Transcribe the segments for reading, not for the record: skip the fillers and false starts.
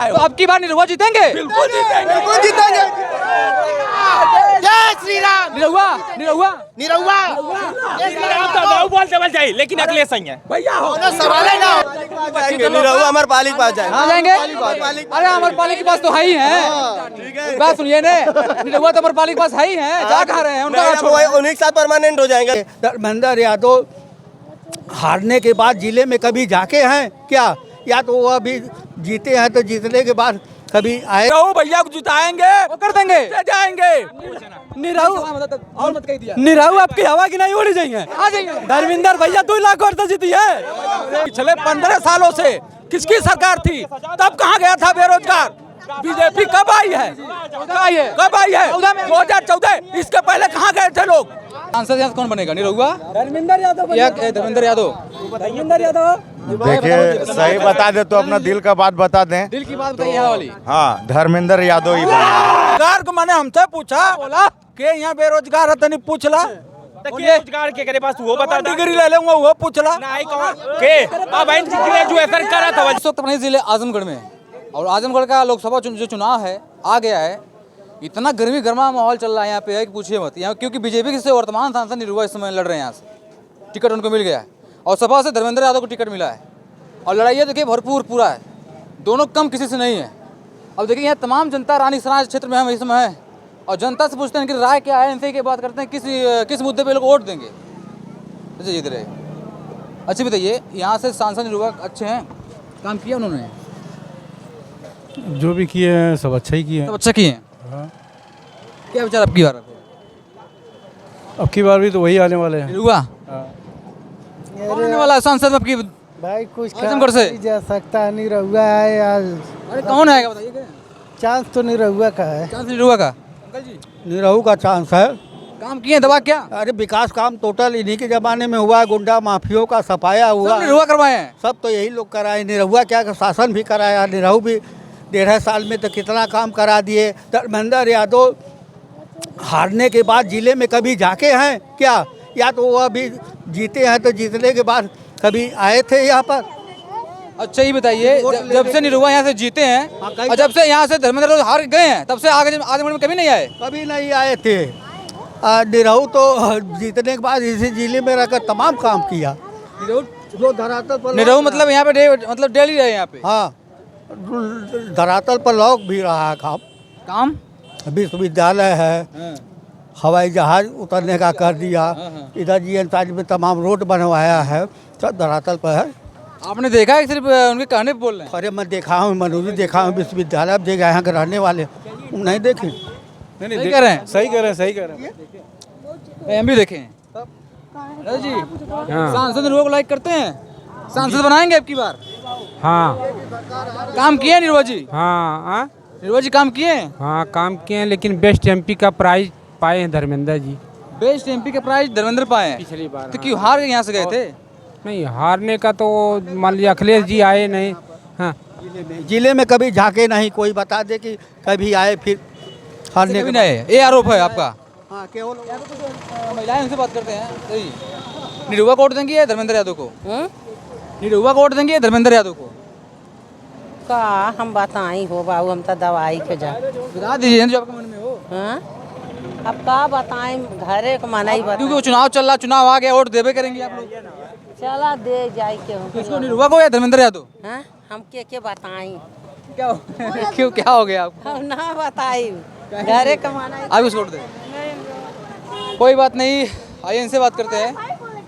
तो अब की बार निरहुआ जीतेंगे? बिल्कुल जीतेंगे, बिल्कुल जीतेंगे। जय श्री राम। निरहुआ निरहुआ निरहुआ बोलते बल जाए, लेकिन अगले सही है भैया हो सवाल है ना। निरहुआ हमारे पाली के पास जाए। कहाँ जाएंगे? अरे अमरपाली के पास तो है ही है। बात सुनिए ने, निरहुआ तो अमरपाली के पास है ही है, जा कहाँ रहे हैं? उनका उन्हीं के साथ परमानेंट हो जाएंगे। धर्मेंद्र यादव हारने के बाद जिले में कभी जाके हैं क्या? या तो वो अभी जीते हैं तो जीतने के बाद कभी आए। भैया को जिताएंगे, वो कर देंगे, जाएंगे। निरहु आपकी हवा की नहीं उड़ जाएंगे। आ जाएंगे धर्मेंद्र भैया 2 लाख वोट से जीती है। पिछले 15 सालों से किसकी सरकार थी, तब कहाँ गया था बेरोजगार? बीजेपी कब आई है? कब आई है? 2014। इसके पहले कहाँ गए थे लोग? सांसद यहाँ कौन बनेगा? निरहुआ, धर्मेंद्र यादव या धर्मेंद्र यादव? देखिए सही बता दे तो अपना दिल का बात बता दें। दिल की बात बताइए वाली। हाँ, धर्मेंद्र यादव ही बेरोजगार को मैंने हमसे पूछा, बोला कि यहाँ बेरोजगार है, तनी पूछ ला बेरोजगार के पास वो बता, डिग्री ले लूंगा वो पूछ ला ग्रेजुएशन करा था। इस वक्त अपने जिले आजमगढ़ में, और आजमगढ़ का लोकसभा जो चुनाव है आ गया है, इतना गर्मी गर्मा माहौल चल रहा है यहाँ पे है कि पूछिए मत। यहाँ क्योंकि बीजेपी से वर्तमान सांसद निरहुआ इस समय लड़ रहे हैं, यहाँ से टिकट उनको मिल गया है और सपा से धर्मेंद्र यादव को टिकट मिला है और लड़ाई है देखिए भरपूर पूरा है, दोनों कम किसी से नहीं है। अब देखिए यहाँ तमाम जनता रानी सराज क्षेत्र में हम इस समय है और जनता से पूछते हैं कि राय क्या है, इनसे की बात करते हैं किस मुद्दे पे लोग वोट देंगे। अच्छा जीत रहे। अच्छा बताइए, यहाँ से सांसद निरहुआ अच्छे हैं, काम किया उन्होंने? जो भी किए हैं सब अच्छा ही किए हैं। सब अच्छा किए हैं। क्या विचार आपकी बार? अब की बार भी तो वही आने वाले हैं। निरहुआ कौन आने वाला है सांसद आपकी? भाई कुछ आजमगढ़ से जा सकता है, निरहुआ है यार। अरे कौन आएगा बताइए? चांस तो निरहुआ का है। चांस निरहुआ का? अंकल जी निरहु का चांस है। काम किए दबा क्या? अरे विकास काम टोटल इन्हीं के जमाने में हुआ है। गुंडा माफियों का सफाया हुआ, सब निरहुआ करवाए हैं। सब तो यही लोग कराए। निरहुआ क्या शासन भी कराया, निरहु भी 1.5 साल में तो कितना काम करा दिए। धर्मेंद्र यादव हारने के बाद जिले में कभी जाके हैं क्या? या तो वो अभी जीते हैं तो जीतने के बाद कभी आए थे यहाँ पर? अच्छा ये बताइए, जब से निरहुआ यहाँ से जीते हैं और जब से यहाँ से धर्मेंद्र यादव हार गए हैं, तब से आगे आजमगढ़ में कभी नहीं आए? कभी नहीं आए थे। निरहु तो जीतने के बाद इसी जिले में रहकर तमाम काम किया। जो धरातल पर निरहु मतलब यहाँ पे मतलब डेली रहे यहाँ पे? हाँ, धरातल पर लौक भी रहा है काम। विश्वविद्यालय है, हवाई जहाज उतरने का कर दिया, इधर जीएनताज में तमाम रोड बनवाया है, सब धरातल पर है। आपने देखा है सिर्फ उनके कहने पे बोल रहे हैं? अरे मैं देखा हूँ, मनोज देखा हूँ, विश्वविद्यालय अब देखा, यहाँ के रहने वाले नहीं देखे। सही कह रहे हैं, सही कह रहे हैं। हम भी देखे हैं जी। सांसद निरहुआ को लाइक करते हैं? सांसद बनाएंगे अब की बार? हाँ। काम किए हैं निरहुआ जी? हाँ निरहुआ जी काम किए हैं? हाँ काम किए हैं, लेकिन बेस्ट एमपी का प्राइज पाए हैं धर्मेंद्र जी। बेस्ट एमपी का प्राइज धर्मेंद्र पाए हैं पिछली बार। तो क्यों हार यहाँ से गए थे? नहीं, हारने का तो मान लीजिए अखिलेश जी आए नहीं। हाँ, जिले में कभी झाके नहीं, कोई बता दे कि कभी आए फिर हारने कभी नहीं। ये आरोप है आपका? हाँ, केवल महिलाएं उनसे बात करते हैं। सही। निरहुआ को वोट देंगे या धर्मेंद्र यादव को? निरहुआ को वोट देंगे या धर्मेंद्र यादव को? का हम बताई हो बाबू, हम तो दवाई के जा बता दीजिए जो आपके मन में हो। हाँ? अब का बताएं, घरे के मना ही क्योंकि वो चुनाव चल रहा, चुनाव आ गया, वोट देवे करेंगे आप लोग। चला दे जाए के किसको, निरहुआ को या धर्मेंद्र यादव? हाँ? हम के बताई क्या क्यों, क्या हो गया आपको? हम ना बताई, घरे कमाना ही। आप उसको वोट दे। कोई बात नहीं, आइए इनसे बात करते हैं।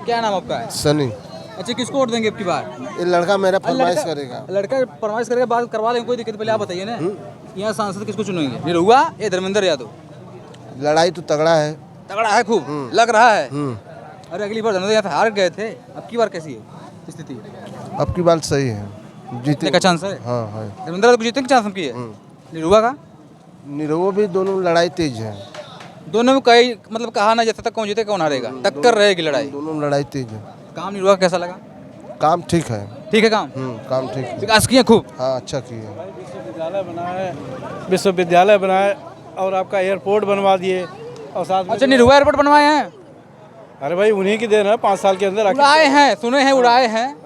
क्या नाम आपका है? सनी। अच्छा, किसको वोट देंगे अब की बार? ये लड़का मेरा फरमाइश करेगा। लड़का फरमाइश करेगा, बात करवा लेंगे, कोई दिक्कत। पहले आप बताइए ना, यहाँ सांसद किसको चुनेंगे, निरहुआ या धर्मेंद्र यादव? लड़ाई तो तगड़ा है। तगड़ा है, खूब लग रहा है। अरे अगली बार धर्मेंद्र यहाँ से हार गए थे, अब की बार कैसी है स्थिति? अब की बात सही है, जीतने का चांस है। हाँ है। धर्मेंद्र यादव को जीतने का चांस की है। निरहुआ का? निरहुआ भी दोनों लड़ाई तेज है। दोनों में कई मतलब कहा ना जैसे तक कौन जीते कौन हारेगा, टक्कर रहेगी लड़ाई। दोनों लड़ाई तेज है। काम निरहुआ कैसा लगा? काम ठीक है। ठीक है काम? काम ठीक है। विकास किए खूब? हाँ, अच्छा किए। विश्वविद्यालय बनाए और आपका एयरपोर्ट बनवा दिए और साथ में। अच्छा, निरहुआ एयरपोर्ट बनवाए हैं? अरे भाई उन्हीं की देन है, 5 साल के अंदर उड़ाए हैं, सुने हैं उड़ाए हैं।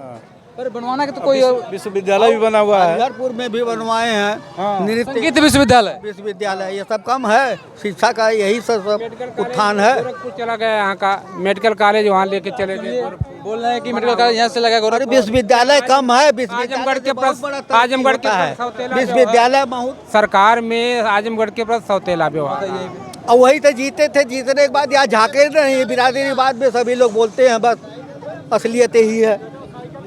पर बनवाना के तो कोई विश्वविद्यालय भी बना हुआ है। हरिहरपुर में भी बनवाए हैं नृत्य संगीत विश्वविद्यालय। विश्वविद्यालय, ये सब कम है। शिक्षा का यही सब उत्थान है। गोरखपुर चला गया यहाँ का मेडिकल कॉलेज, वहाँ लेके चले गए। बोल रहे हैं कि मेडिकल कॉलेज यहाँ से लगा अरे गोरखपुर। विश्वविद्यालय कम है। आजमगढ़ के पास आजमगढ़ के है सौतेला विश्वविद्यालय बहुत। सरकार में आजमगढ़ के पास सौतेला व्यवहार। और वही तो जीते थे, जीतने के बाद यहाँ झाके नहीं, बिरादरीवाद में सभी लोग बोलते हैं, बस असलियत यही है।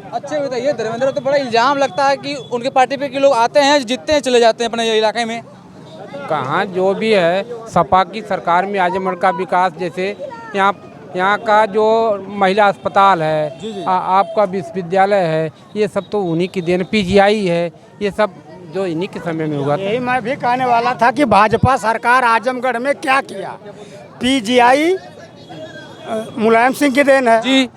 अच्छे बताइए, धर्मेंद्र तो बड़ा इल्जाम लगता है कि उनके पार्टी पे के लोग आते हैं, जीतते हैं, चले जाते हैं अपने इलाके में। कहाँ जो भी है, सपा की सरकार में आजमगढ़ का विकास, जैसे यहाँ का जो महिला अस्पताल है, आपका विश्वविद्यालय है, ये सब तो उन्हीं की देन, पीजीआई है, ये सब जो इन्हीं के समय में हुआ। यही मैं भी कहने वाला था कि भाजपा सरकार आजमगढ़ में क्या किया। पीजीआई मुलायम सिंह की देन है जी,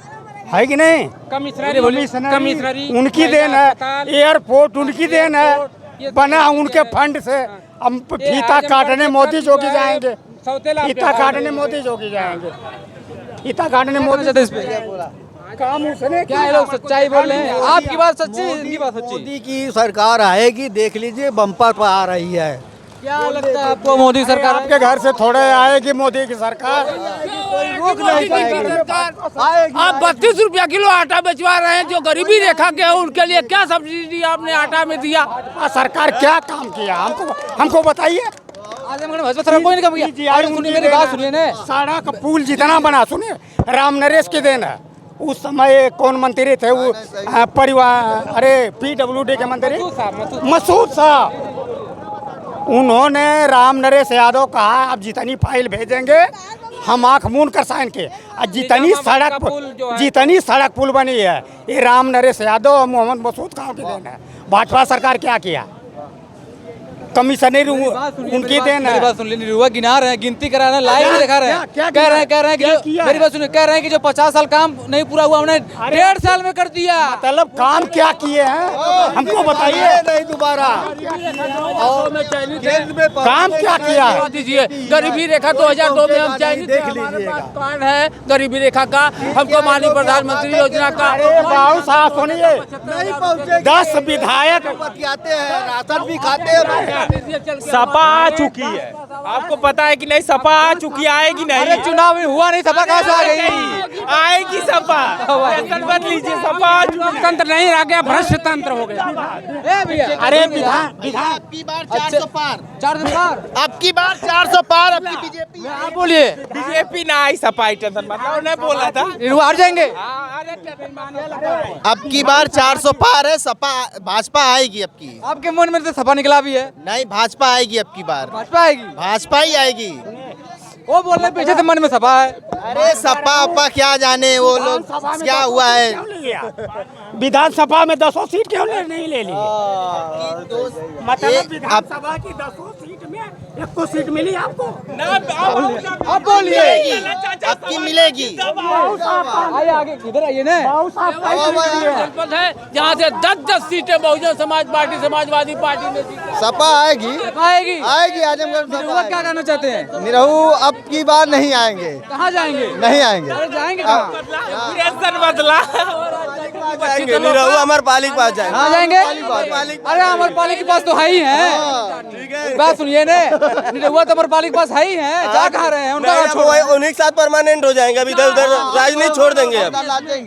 है कि नहीं? कमिश्नरी उनकी देन है। एयरपोर्ट उनकी देन है, बना उनके फंड से। हम फीता काटने मोदी जोगी जाएंगे, फीता काटने मोदी जोगी जाएंगे, फीता काटने मोदी। इस पे काम उसने क्या है, लोग सच्चाई बोल रहे हैं? आपकी बात सच्ची, इनकी बात सच्ची। मोदी की सरकार आएगी, देख लीजिए, बम्पर पर आ रही है। क्या लगता है आपको मोदी सरकार? आपके घर से थोड़े आएगी मोदी की सरकार। रोक नहीं पाएगी। आप 32 रुपया किलो आटा बेचवा रहे हैं, जो गरीबी रेखा के है उनके लिए क्या सब्सिडी आपने आटा में दिया? सरकार क्या काम किया हमको बताइए। आजमगढ़ में भाजपा सरकार कोई नहीं काम किया। अरे सुनिए, मेरी बात सुनिए ना। सड़क पुल जितना बना, सुनिए, राम नरेश की देन है। उस समय कौन मंत्री थे वो, परिवार, अरे PWD के मंत्री मसूद साहब, उन्होंने राम नरेश यादव कहा आप जितनी फाइल भेजेंगे हम आँख मूंद कर साइन के। जितनी सड़क पुल बनी है ये राम नरेश यादव और मोहम्मद मसूद खान की देन है। भाजपा सरकार क्या किया? कमिश्नर उनकी देन है। मेरी बात सुन ली, निरुआ गिना रहे हैं, गिनती करा रहे हैं, लाइव में दिखा रहे हैं। कह रहे हैं कि जो, मेरी बात सुनिए, कह रहे हैं कि जो 50 साल काम नहीं पूरा हुआ उन्हें 1.5 साल में कर दिया। मतलब काम क्या किए हैं हमको बताइए। नहीं दोबारा काम क्या किया है? दीजिए गरीबी रेखा 2002 में हम चयनित थे, हमारे पास कार्ड है गरीबी रेखा का, हमको माननीय प्रधानमंत्री योजना का। अरे बाबू साहब सुनिए, 10 विधायक आते हैं, राशन भी खाते हैं। सपा आ चुकी है, आपको पता है कि नहीं? सपा आ चुकी, आएगी नहीं? अरे चुनाव में हुआ नहीं, सपा कहाँ से आ गई? आएगी सपा, टेंशन मत लीजिए, सपा आ चुकी। तंत्र नहीं रह गया, भ्रष्ट तंत्र हो गया। अरे विधान अब की बार 400 पार, 400 पार, अब की बार 400 पार, अब की बीजेपी। आप बोलिए। बीजेपी ना आई, सपा आई, टेंशन मत लो, उन्हें बोला था। निरुआ हार जाएंगे। अब की बार 400 पार है, सपा भाजपा आएगी। अब की आपके मन में तो सपा निकला भी है। नहीं, भाजपा आएगी अब की बार, भाजपा आएगी। भाजपा ही आएगी। वो बोल रहे हैं पीछे से मन में सपा है। अरे सपा अपा क्या जाने वो लोग क्या हुआ है। विधानसभा में 10 सीट क्यों नहीं ले ली? मतलब विधानसभा की 10 सीट में 1 सीट मिली आपको? अब बोलिए, अब की मिलेगी। आइए आगे, इधर आइए ना। जनपद है जहाँ से 10-10 सीटें बहुजन समाज पार्टी, समाजवादी पार्टी ने जीती। सपा आएगी, आएगी। आएगी आजमगढ़। निरुआ क्या कहना चाहते हैं? निरहू अब की बार नहीं आएंगे। कहाँ जाएंगे? नहीं आएंगे। अरे जाएंगे कहाँ? निरहू अमर पालिक पास जाएंगे। कहाँ जाएंगे? अरे अमरपाली के पास तो है ही है। बात सुनिए ने, निरुआ तो अमरपाली के पास है ही है। जा कहाँ रहे हैं? उनका उन्हीं के साथ परमानेंट हो जाएंगे। अब इधर उधर राजनीति छोड़ देंगे।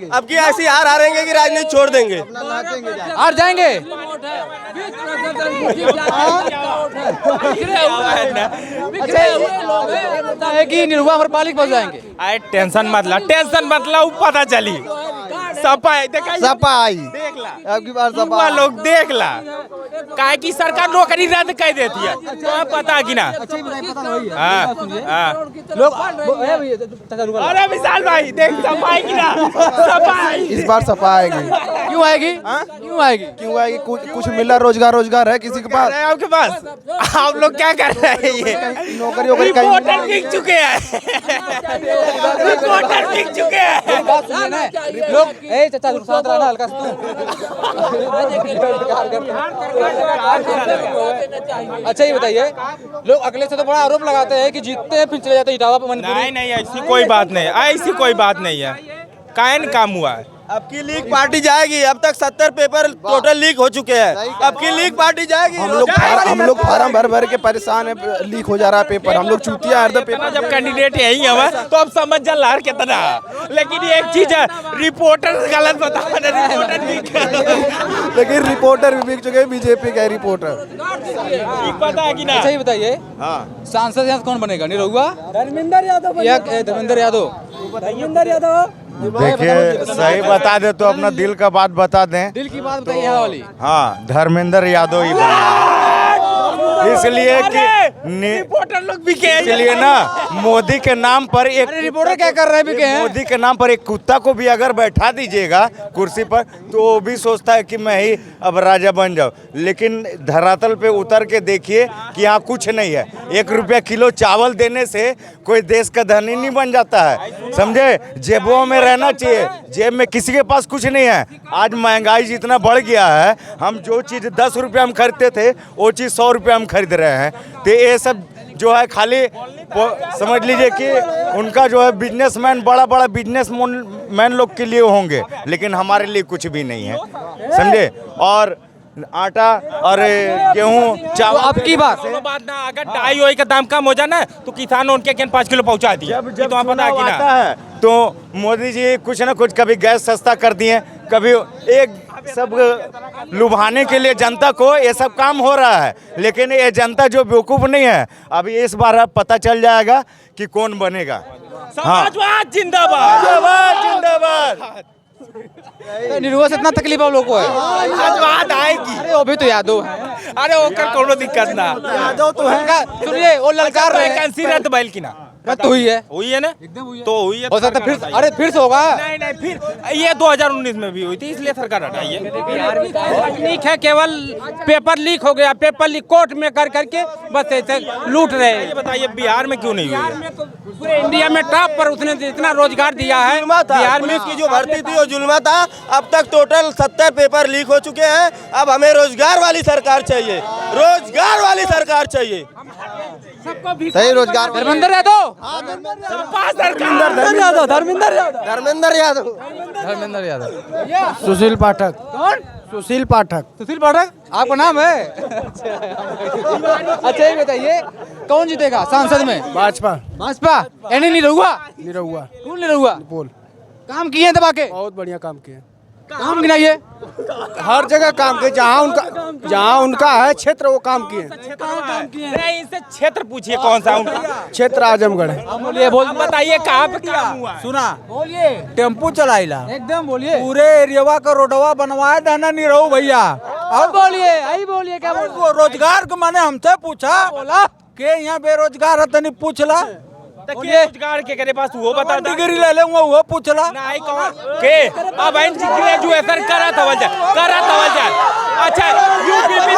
अब की ऐसी हार हारेंगे कि राजनीति छोड़ देंगे। हार जाएंगे। अच्छा है कि निरुआ अमरपाली के पास जाएंगे। आए टेंशन मत ला, टेंशन मत ला, पता चली सपा है। सपा आई, देख ला, अब की बार युवा सपा। लोग देख ला, काहे की सरकार नौकरी रद्द कर देती है, तो पता कि ना। लोग अरे विशाल भाई देख, सपा आएगी ना, सपा आएगी। इस बार सपा आएगी। क्यों आएगी? क्यों आएगी? क्यों आएगी? कुछ मिला, रोजगार है किसी के पास? अरे आपके पास आप लोग क्या कर रहे हैं? ये नौकरी वोकरी रिपोर्टर बिक चुके हैं, रिपोर्टर बिक चुके हैं। बात सुनिए ना, लोग ए चाचा शांत रहना, हल्का सा अच्छा ये बताइए, लोग अगले से तो बड़ा आरोप लगाते हैं कि जीतते हैं फिर चले जाते हैं इटावा पे। नहीं नहीं, ऐसी कोई बात नहीं, ऐसी कोई बात नहीं है। काहे न काम हुआ है, अब की लीग पार्टी जाएगी। अब तक 70 पेपर टोटल लीक हो चुके हैं। अब की लीग पार्टी जाएगी। हम लोग फार्म भर भर के परेशान है, लीक हो जा रहा है पेपर। हम लोग चूतिया हर पेपर। जब कैंडिडेट यही हवा तो अब समझ जा लहर कितना। लेकिन एक चीज है, रिपोर्टर गलत बता रहे, रिपोर्टर लीक लेकिन रिपोर्टर भी बिक चुके हैं, बीजेपी का रिपोर्टर। पता है कि ना? अच्छा ये बताइए, सांसद यहाँ कौन बनेगा? निरहुआ, धर्मेंद्र यादव या धर्मेंद्र यादव? देखिए सही बता दे तो अपना दिल का बात बता दें। दिल की बात बताइए यहाँ वाली। हाँ, धर्मेंद्र यादव ही बनेगा। इसलिए कि रिपोर्टर लोग भी इसलिए ना मोदी के नाम पर एक रिपोर्टर क्या कर रहे हैं? बिके हैं। मोदी के नाम पर एक कुत्ता को भी अगर बैठा दीजिएगा कुर्सी पर तो वो भी सोचता है कि मैं ही अब राजा बन जाऊं। लेकिन धरातल पे उतर के देखिए कि यहाँ कुछ नहीं है। 1 रुपया किलो चावल देने से कोई देश का धनी नहीं बन जाता है, समझे? जेबों में रहना चाहिए, जेब में किसी के पास कुछ नहीं है। आज महंगाई जितना बढ़ गया है, हम जो चीज़ 10 रुपया में खरीदते थे वो चीज़ 100 रुपया में खरीद रहे हैं। तो ये सब जो है खाली समझ लीजिए कि उनका जो है बिजनेसमैन, बड़ा बड़ा बिजनेसमैन लोग के लिए होंगे, लेकिन हमारे लिए कुछ भी नहीं है, समझे? और आटा और गेहूँ चावल अब की बात ना, अगर 2.5 का दाम कम हो जाए ना तो किसान उनके 5 किलो पहुंचा दिए। जब तो पता है तो मोदी जी कुछ ना कुछ, कभी गैस सस्ता कर दिए, कभी एक सब लुभाने के लिए जनता को ये सब काम हो रहा है। लेकिन ये जनता जो बेवकूफ़ नहीं है, अभी इस बार अब पता चल जाएगा कि कौन बनेगा। समाजवाद जिंदाबाद, जिंदाबाद। निरहुआ से इतना तकलीफ आप लोग को है? समाजवाद आएगी। अरे वो भी तो यादव है। अरे ओकर कोनो दिक्कत ना, यादव तो है। सुनिए वो ललकार रहे हैं। वैकेंसी रद्द बैल की ना तो हुई है, ना, तो हुई है। हो सकता है फिर, अरे फिर से होगा। नहीं फिर ये 2019 में भी हुई थी, इसलिए सरकार हटाई है। तकनीक है, केवल पेपर लीक हो गया, पेपर लीक कोर्ट में कर करके बस ऐसे लूट रहे हैं। ये बताइए बिहार में क्यों नहीं हुई? बिहार में तो पूरे इंडिया में टॉप पर उसने इतना रोजगार दिया है। बिहार में की जो भर्ती थी वो जुल्मा था। अब तक टोटल 70 पेपर लीक हो चुके हैं। अब हमें रोजगार वाली सरकार चाहिए, रोजगार वाली सरकार चाहिए। सही रोजगार। धर्मेंद्र यादव, धर्मेंद्र यादव। धर्मेंद्र यादव। सुशील पाठक। कौन? सुशील पाठक। सुशील पाठक आपका नाम है? अच्छा ये बताइए, कौन जीतेगा सांसद में? भाजपा। भाजपा यानी निरहुआ? निरहुआ। कौन निरहुआ? बोल। काम किए हैं दबा के? बहुत बढ़िया काम किए। काम गिनाइए। हर जगह काम किए, जहाँ उनका है क्षेत्र वो काम किए। नहीं, इनसे क्षेत्र पूछिए कौन सा उनका क्षेत्र आजमगढ़ है। बोलिए, बोल बताइए कहाँ पे काम हुआ? सुना, बोलिए, टेम्पू चलाइला, एकदम बोलिए। पूरे एरिया का रोडवा बनवाए देना निरहु भैया। अब बोलिए, आई बोलिए, क्या बोल? वो रोजगार को मैंने हमसे पूछा बोला के यहाँ बेरोजगार है, तनी पूछला। रोजगार के करे पास वो बता दो। डिग्री ले लेंगे वो पूछला। नहीं कौन के अब ग्रेजुएशन करा था जाए। अच्छा यूपी में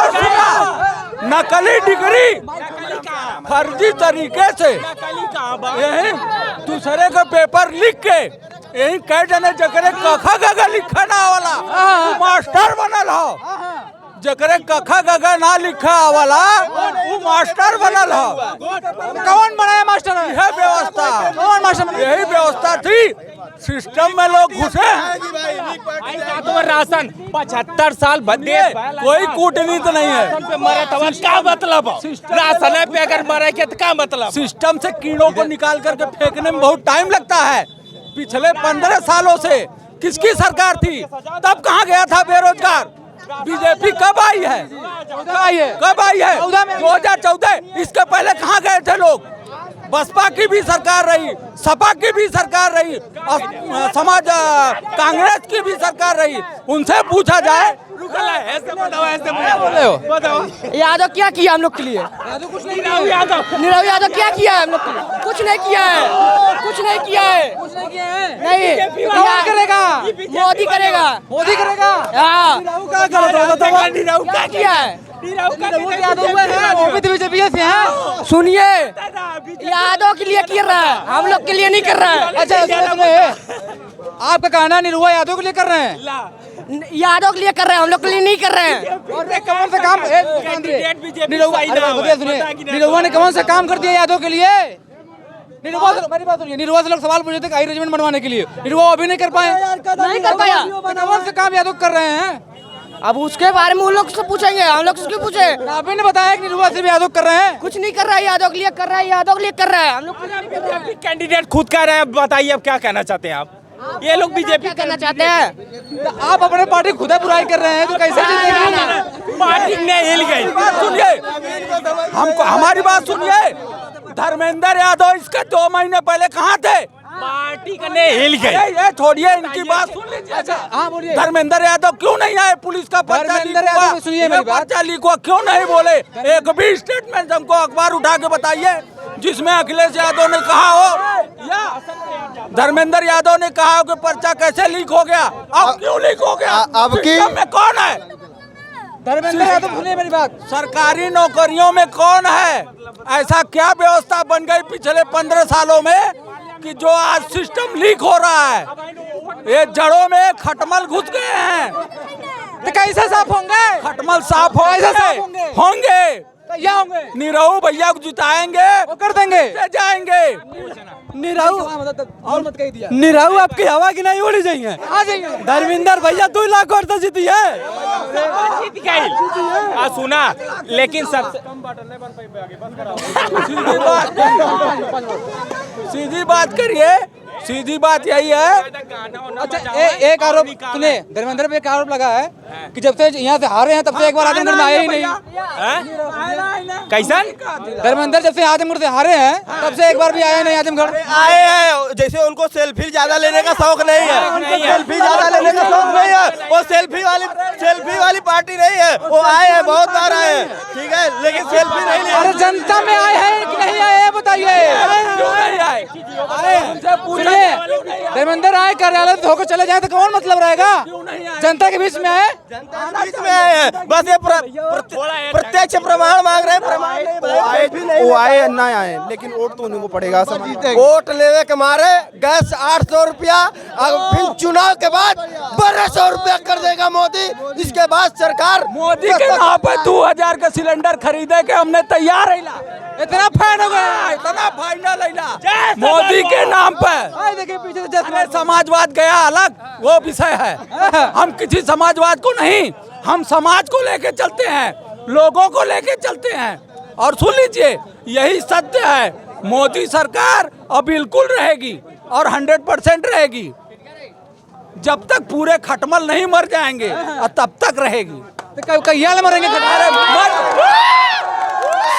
नकली डिग्री फर्जी तरीके से यही दूसरे का पेपर लिख के यही कह जाने जकरे कखा गगा लिखा ना वाला वो मास्टर बनल हो, जकरे कखा गगा ना लिखा वाला वो मास्टर बनल हो। कौन बनाया मास्टर? यह व्यवस्था, कौन मास्टर? यही व्यवस्था थी। सिस्टम में लोग घुसे हैं। तो राशन 75 साल बदले कोई कूटनीति नहीं है। मरे तो क्या मतलब? राशन पे अगर मरे के तो क्या मतलब? सिस्टम से कीड़ों को निकाल करके फेंकने में बहुत टाइम लगता है। पिछले 15 सालों से किसकी सरकार थी, तब कहाँ गया था बेरोजगार? बीजेपी कब आई है? कब आई है? 2014। इसके पहले कहाँ गए थे लोग? बसपा की भी सरकार रही, सपा की भी सरकार रही, समाज कांग्रेस की भी सरकार रही। उनसे पूछा जाए। यादव क्या किया हम लोग के लिए? निरहु यादव क्या किया है हम लोग के लिए? कुछ नहीं किया है, कुछ नहीं किया है। नहीं कौन करेगा? मोदी करेगा। मोदी करेगा? हाँ, क्या किया है? बीजेपी से हैं। सुनिए, यादव के लिए कर रहा है, हम लोग के लिए नहीं कर रहा है। अच्छा आपका कहना निरहुआ यादव के लिए कर रहे हैं? यादव के लिए कर रहे हैं, हम लोग के लिए नहीं कर रहे हैं। और कौन सा काम? निरहुआ ने कौन सा काम कर दिया यादव के लिए? मेरी बात सुनिए, निरुआ से लोग सवाल पूछे थे रेजिमेंट बनवाने के लिए, निरुआ अभी नहीं कर पाए, नहीं कर पाया। कमल से काम यादव कर रहे हैं। अब उसके बारे में उन लोग से पूछेंगे, हम लोग से क्यों पूछे? आपने ने बताया कि निरुआ से भी यादव कर रहे हैं। कुछ नहीं कर रहा है, यादव के लिए कर रहा है, यादव के लिए कर रहा है। हम लोग कैंडिडेट खुद कह रहे हैं, बताइए अब क्या कहना चाहते हैं आप? ये लोग बीजेपी करना चाहते हैं। तो आप अपने पार्टी खुद बुराई कर रहे हैं तो कैसे जीतेंगे? पार्टी ने हिल गई। बात सुनिए, हमको हमारी बात सुनिए। धर्मेंद्र यादव इसके 2 महीने पहले कहाँ थे? पार्टी का ने हिल गई। ये छोड़िए, इनकी बात सुन लीजिए। अच्छा, हाँ बोलिए। धर्मेंद्र यादव क्यों नहीं आए? पुलिस का पर्चा लीक धर्मेंद्र यादव हुआ, सुनिए मेरी बात। पर्चा लीक हुआ, क्यों नहीं बोले? एक भी स्टेटमेंट हमको अखबार उठा के बताइए जिसमें अखिलेश यादव ने कहा हो या धर्मेंद्र यादव ने कहा हो कि पर्चा कैसे लीक हो गया। अब क्यों लीक हो गया? अब की सिस्टम में कौन है? धर्मेंद्र यादव सुनिए मेरी बात। सरकारी नौकरियों में कौन है? ऐसा क्या व्यवस्था बन गई पिछले 15 सालों में कि जो आज सिस्टम लीक हो रहा है? ये जड़ों में खटमल घुस गए हैं। तो कैसे साफ होंगे? खटमल साफ होंगे होंगे निरहू भैया को जिताएंगे, वो कर देंगे, जाएंगे। निराहू और मत कह दिया। निराहू आपकी हवा की नहीं उड़ी जाएंगे। आ जाइए। धर्मेंद्र भैया 2 लाख और तो जीती है। जीत गई। सुना, लेकिन सबसे सीधी बात करिए, सीधी बात यही है। अच्छा, एक आरोप सुनिए, धर्मेंद्र पे एक आरोप लगा है कि जब से यहाँ से हारे हैं तब से एक बार आजमगढ़ में आए ही नहीं। कैसा? धर्मेंद्र जब से आजमगढ़ से हारे हैं तब से एक बार भी आए नहीं आजमगढ़। आए हैं, जैसे उनको सेल्फी ज्यादा लेने का शौक नहीं है, उनको सेल्फी ज्यादा लेने का शौक नहीं है। वो सेल्फी वाली पार्टी नहीं है। वो आए हैं, बहुत बार आए हैं, ठीक है, लेकिन सेल्फी नहीं ले। अरे जनता में आए हैं कि नहीं आए हैं बताइए। क्यों नहीं आए? सुनिए, धर्मेंद्र आए कार्यालय से होकर चले जाए तो कौन मतलब रहेगा? जनता के बीच में आए, बीच में आए हैं, बस ये प्रत्यक्ष प्रमाण मांग रहे हैं। प्रमाण नहीं, वो आए ना आए, लेकिन वोट तो उन्हीं को पड़ेगा। वोट लेवे के मारे गैस 800 रुपया, फिर चुनाव के बाद 1200 रुपया कर देगा मोदी। इसके बाद सरकार मोदी के नाम पे 2000 का सिलेंडर खरीदे के हमने तैयार है। इतना फैन हो गया, इतना फाइनल है मोदी के नाम पे। देखिए पीछे से अरे समाजवाद गया अलग, वो विषय है। हम किसी समाजवाद को नहीं, हम समाज को लेके चलते हैं, लोगों को लेके चलते हैं। और सुन लीजिए, यही सत्य है, मोदी सरकार अब बिल्कुल रहेगी और 100% रहेगी। जब तक पूरे खटमल नहीं मर जाएंगे और तब तक रहेगी। तो कहिया मरेंगे?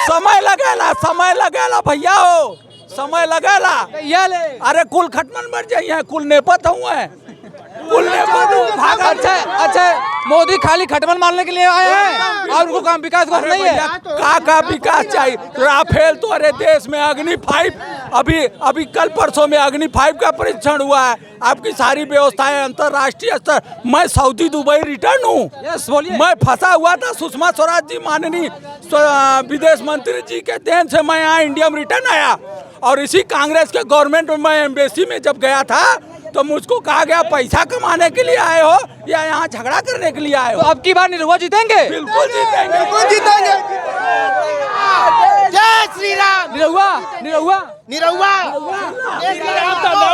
समय लगेला भैया, हो समय लगेला। अरे कुल खटमल मर जाइए, कुल नेपथ हुए, कुल नेपथ। अच्छा, मोदी खाली खटमल मारने के लिए आए हैं और उनको काम विकास को नहीं है। का विकास चाहिए? राफेल तो अरे देश में अग्नि 5 अभी कल परसों में अग्नि 5 का परीक्षण हुआ है। आपकी सारी व्यवस्थाएं अंतर्राष्ट्रीय स्तर। मैं सऊदी दुबई रिटर्न हूँ। मैं फंसा हुआ था, सुषमा स्वराज जी माननीय विदेश मंत्री जी के देन से मैं यहाँ इंडिया में रिटर्न आया। और इसी कांग्रेस के गवर्नमेंट में मैं एम्बेसी में जब गया था तो मुझको कहा गया पैसा कमाने के लिए आए हो या यहाँ झगड़ा करने के लिए आए हो? तो अब की बार निरुआ जीतेंगे? बिल्कुल जीतेंगे, बिल्कुल जीतेंगे। जय श्री राम। निरुआ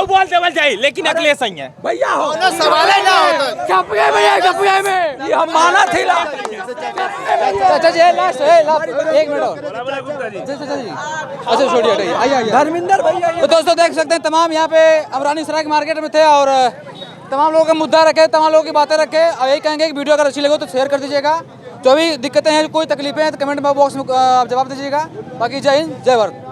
बोल देवल जाए, लेकिन अखिलेश सही है भैया। हो सवाल ही ना होता। गपुया में ये हम माना थी। अच्छा जी, लास्ट एक मिनट और। अच्छा छोड़िए, हटाइए, आइए। धर्मेंद्र भैया, तो दोस्तों देख सकते हैं तमाम यहाँ पे अमरानी सराय मार्केट में थे और तमाम लोगों का मुद्दा रखे, तमाम लोगों की बातें रखे। और यही कहेंगे कि वीडियो अगर अच्छी लगे तो शेयर कर दीजिएगा। जो भी दिक्कतें हैं, कोई तकलीफें हैं तो कमेंट बॉक्स में आप जवाब दीजिएगा। बाकी जय हिंद, जय भारत।